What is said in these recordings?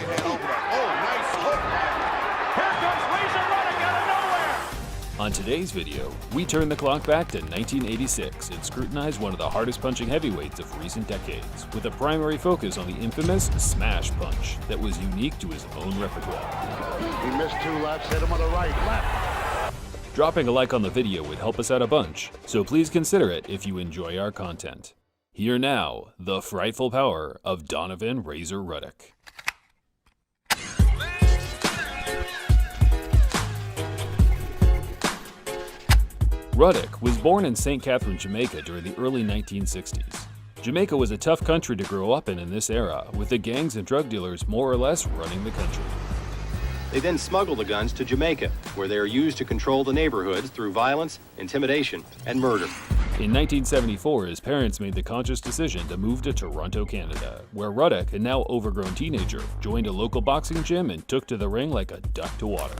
right hand over there. Oh, nice hook. Here comes Razor Ruddock out of nowhere. On today's video, we turn the clock back to 1986 and scrutinize one of the hardest punching heavyweights of recent decades, with a primary focus on the infamous smash punch that was unique to his own repertoire. He missed 2 lefts, hit him on the right, left. Dropping a like on the video would help us out a bunch, so please consider it if you enjoy our content. Here now, the frightful power of Donovan Razor Ruddock. Ruddock was born in St. Catherine, Jamaica during the early 1960s. Jamaica was a tough country to grow up in this era, with the gangs and drug dealers more or less running the country. They then smuggle the guns to Jamaica, where they are used to control the neighborhoods through violence, intimidation, and murder. In 1974, his parents made the conscious decision to move to Toronto, Canada, where Ruddock, a now overgrown teenager, joined a local boxing gym and took to the ring like a duck to water.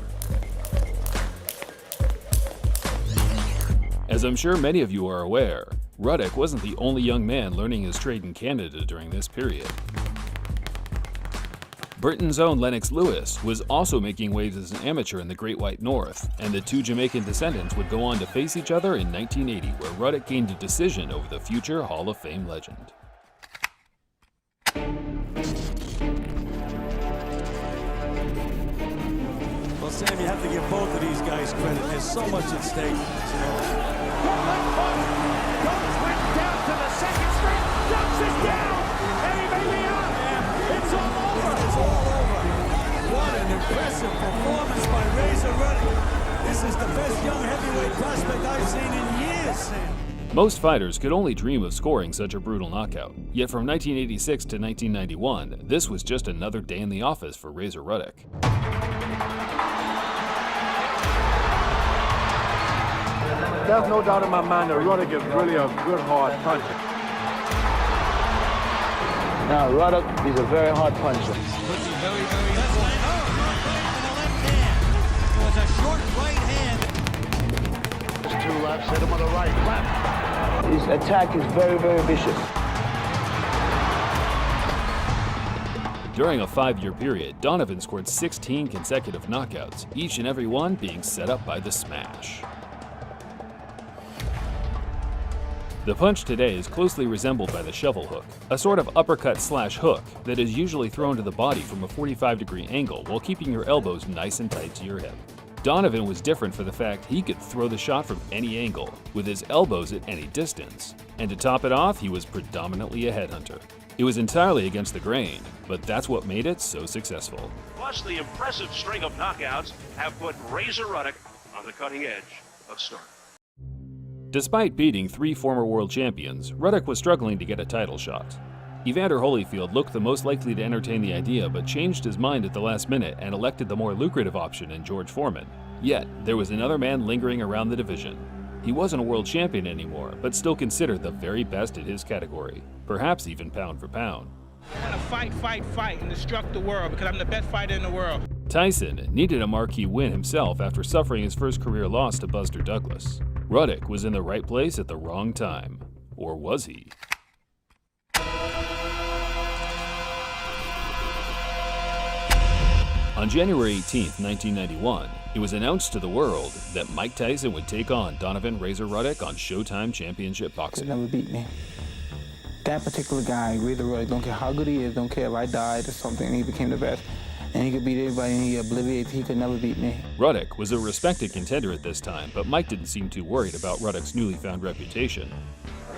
As I'm sure many of you are aware, Ruddock wasn't the only young man learning his trade in Canada during this period. Britain's own Lennox Lewis was also making waves as an amateur in the Great White North, and the two Jamaican descendants would go on to face each other in 1980, where Ruddock gained a decision over the future Hall of Fame legend. Well, Sam, you have to give both of these guys credit. There's so much at stake. Goes down to the second string, dumps it down, and he may be out. It's all over. It's all over. What an impressive performance by Razor Ruddock. This is the best young heavyweight prospect I've seen in years, Sam. Most fighters could only dream of scoring such a brutal knockout, yet from 1986 to 1991, this was just another day in the office for Razor Ruddock. There's no doubt in my mind that Ruddock is really a good hard puncher. Now, Ruddock is a very hard puncher. Puts it very, very left hand. It was a short right hand. Missed 2 lefts, hit him on the right, left. His attack is very, very vicious. During a 5-year period, Donovan scored 16 consecutive knockouts, each and every one being set up by the smash. The punch today is closely resembled by the shovel hook, a sort of uppercut/hook that is usually thrown to the body from a 45-degree angle while keeping your elbows nice and tight to your hip. Donovan was different for the fact he could throw the shot from any angle, with his elbows at any distance. And to top it off, he was predominantly a headhunter. It was entirely against the grain, but that's what made it so successful. Plus, the impressive string of knockouts have put Razor Ruddock on the cutting edge of stardom. Despite beating 3 former world champions, Ruddock was struggling to get a title shot. Evander Holyfield looked the most likely to entertain the idea, but changed his mind at the last minute and elected the more lucrative option in George Foreman. Yet, there was another man lingering around the division. He wasn't a world champion anymore, but still considered the very best in his category, perhaps even pound for pound. I want to fight, and destruct the world because I'm the best fighter in the world. Tyson needed a marquee win himself after suffering his first career loss to Buster Douglas. Ruddock was in the right place at the wrong time. Or was he? On January 18, 1991, it was announced to the world that Mike Tyson would take on Donovan Razor Ruddock on Showtime Championship Boxing. He'll never beat me. That particular guy, Razor Ruddock, don't care how good he is, don't care if I died or something, and he became the best. And he could beat anybody and he obliviates, he could never beat me. Ruddock was a respected contender at this time, but Mike didn't seem too worried about Ruddock's newly found reputation.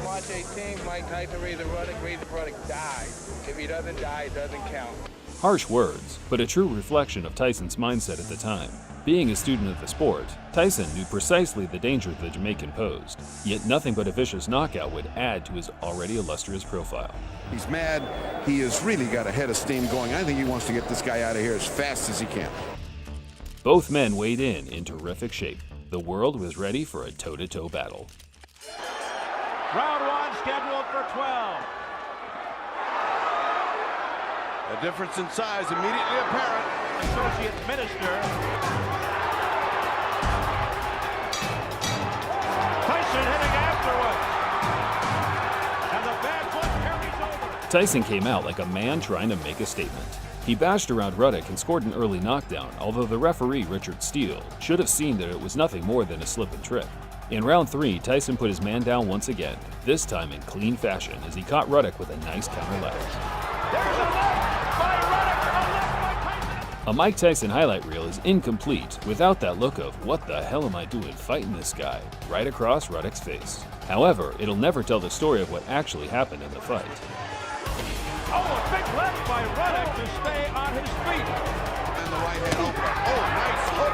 March 18th, Mike Tyson, Razor Ruddock dies. If he doesn't die, it doesn't count. Harsh words, but a true reflection of Tyson's mindset at the time. Being a student of the sport, Tyson knew precisely the danger the Jamaican posed, yet nothing but a vicious knockout would add to his already illustrious profile. He's mad. He has really got a head of steam going. I think he wants to get this guy out of here as fast as he can. Both men weighed in terrific shape. The world was ready for a toe-to-toe battle. Round 1 scheduled for 12. A difference in size immediately apparent. Associate Minister. Tyson hitting afterwards. And the bad foot carries over. Tyson came out like a man trying to make a statement. He bashed around Ruddock and scored an early knockdown, although the referee, Richard Steele, should have seen that it was nothing more than a slip and trip. In round 3, Tyson put his man down once again, this time in clean fashion as he caught Ruddock with a nice counter left. There's a left by Ruddock, a left by Tyson. A Mike Tyson highlight reel is incomplete without that look of, what the hell am I doing fighting this guy, right across Ruddock's face. However, it'll never tell the story of what actually happened in the fight. Oh, a big left by Ruddock to stay on his feet. And the right hand open. Oh, nice hook.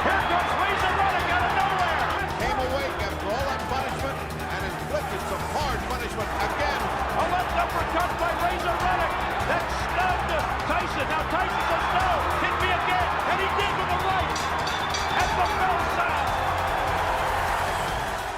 Here comes Razor Ruddock out of nowhere. Came away after all that punishment and inflicted some hard punishment again. A left uppercut by Razor Ruddock. That snubbed Tyson. Now Tyson says no. Hit me again. And he did with the right. And the bell sound.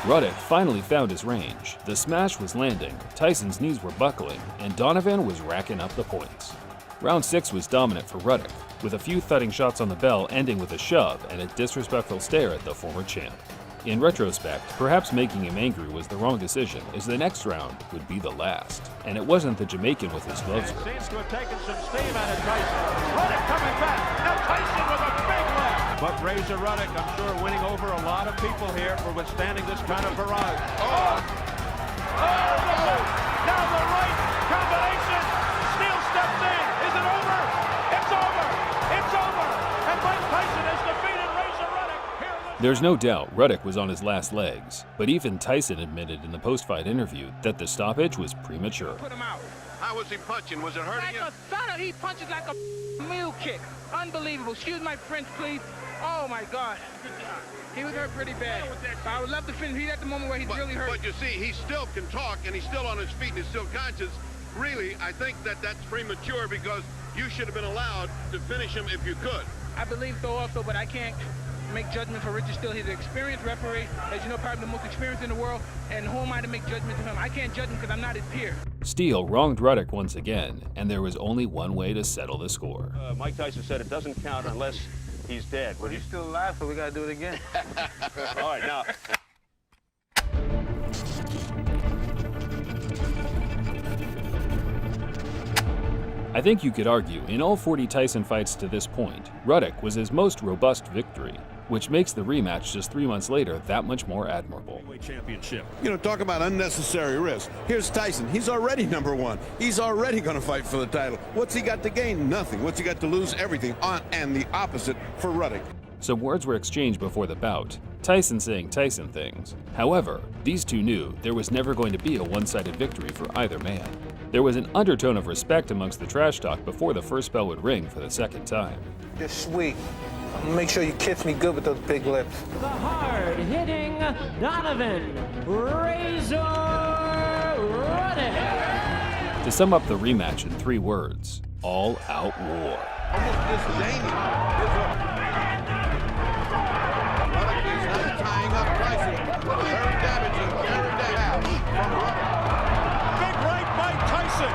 Ruddock finally found his range. The smash was landing, Tyson's knees were buckling, and Donovan was racking up the points. Round 6 was dominant for Ruddock, with a few thudding shots on the bell ending with a shove and a disrespectful stare at the former champ. In retrospect, perhaps making him angry was the wrong decision, as the next round would be the last. And it wasn't the Jamaican with his gloves It on. seems to have taken some steam out of Tyson. Ruddock coming back. Now Tyson with a big left. But Razor Ruddock, I'm sure, winning over a lot of people here for withstanding this kind of barrage. Oh, the left. Now the right combination. Steele steps in. Is it over? It's over. It's over. And Mike Tyson has defeated Razor Ruddock. Here in the There's no doubt Ruddock was on his last legs, but even Tyson admitted in the post-fight interview that the stoppage was premature. Put him out. How was he punching? Was it hurting Like a thunder, he punches like a mule kick. Unbelievable. Excuse my French, please. Oh my God. He was hurt pretty bad. But I would love to finish. He's at the moment where he's really hurt. But you see, he still can talk, and he's still on his feet, and he's still conscious. Really, I think that that's premature because you should have been allowed to finish him if you could. I believe so also, but I can't make judgment for Richard Steele. He's an experienced referee, as you know, probably the most experienced in the world, and who am I to make judgment to him? I can't judge him because I'm not his peer. Steele wronged Ruddock once again, and there was only one way to settle the score. Mike Tyson said it doesn't count unless he's dead. But he's still alive, so we gotta do it again. All right, now. I think you could argue, in all 40 Tyson fights to this point, Ruddock was his most robust victory, which makes the rematch just 3 months later that much more admirable. Championship. You know, talk about unnecessary risk. Here's Tyson. He's already #1. He's already going to fight for the title. What's he got to gain? Nothing. What's he got to lose? Everything. And the opposite for Ruddock. Some words were exchanged before the bout, Tyson saying Tyson things. However, these two knew there was never going to be a one-sided victory for either man. There was an undertone of respect amongst the trash talk before the first bell would ring for the second time. You're sweet. I'm gonna make sure you kiss me good with those big lips. The hard-hitting Donovan Razor Ruddock. To sum up the rematch in 3 words, all-out war. Almost disdaining his hook. Ruddock is not tying up Tyson. Very damaging. Very damaging from Ruddock. big right by Tyson.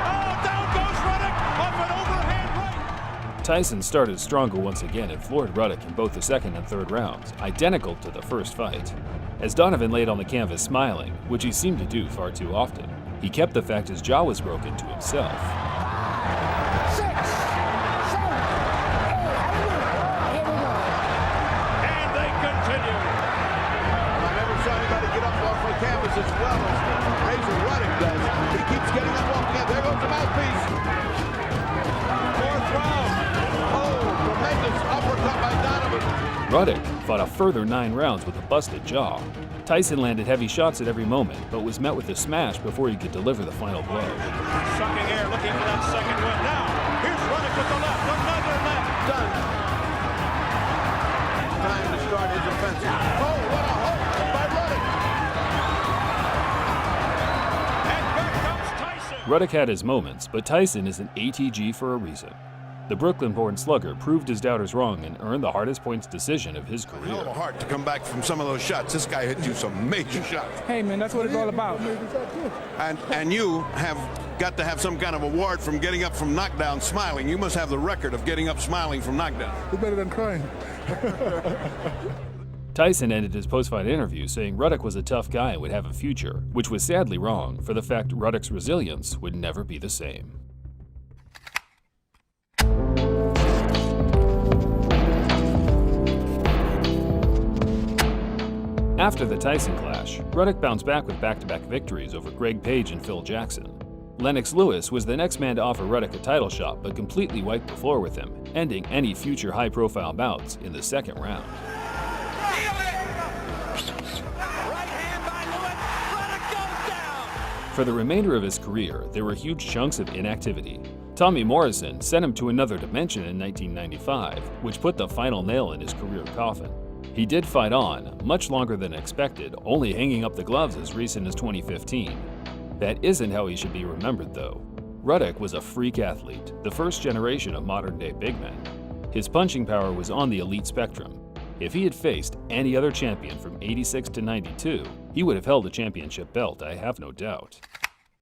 Oh, down goes Ruddock off an overhand right. Tyson started stronger once again and floored Ruddock in both the second and third rounds, identical to the first fight. As Donovan laid on the canvas smiling, which he seemed to do far too often, he kept the fact his jaw was broken to himself. 6, 7, 8, here we go. And they continue. I never saw anybody get up off the canvas as well as Razor Ruddock does. He keeps getting up off the canvas. There goes the mouthpiece. 4th round. Oh, tremendous uppercut by Donovan. Ruddock fought a further 9 rounds with a busted jaw. Tyson landed heavy shots at every moment, but was met with a smash before he could deliver the final blow. Sucking air, looking for that second win. Now, here's Ruddock with the left. Another left. Done. Time to start his offensive. Oh, what a hook by Ruddock. And back comes Tyson. Ruddock had his moments, but Tyson is an ATG for a reason. The Brooklyn-born slugger proved his doubters wrong and earned the hardest points decision of his Hell of career. a heart to come back from some of those shots. This guy hit you some major shots. Hey man, that's what it's all about. And you have got to have some kind of award from getting up from knockdown smiling. You must have the record of getting up smiling from knockdown. It's better than crying. Tyson ended his post-fight interview saying Ruddock was a tough guy and would have a future, which was sadly wrong for the fact Ruddock's resilience would never be the same. After the Tyson clash, Ruddock bounced back with back-to-back victories over Greg Page and Phil Jackson. Lennox Lewis was the next man to offer Ruddock a title shot, but completely wiped the floor with him, ending any future high-profile bouts in the second round. For the remainder of his career, there were huge chunks of inactivity. Tommy Morrison sent him to another dimension in 1995, which put the final nail in his career coffin. He did fight on, much longer than expected, only hanging up the gloves as recent as 2015. That isn't how he should be remembered, though. Ruddock was a freak athlete, the first generation of modern-day big men. His punching power was on the elite spectrum. If he had faced any other champion from '86 to '92, he would have held the championship belt, I have no doubt.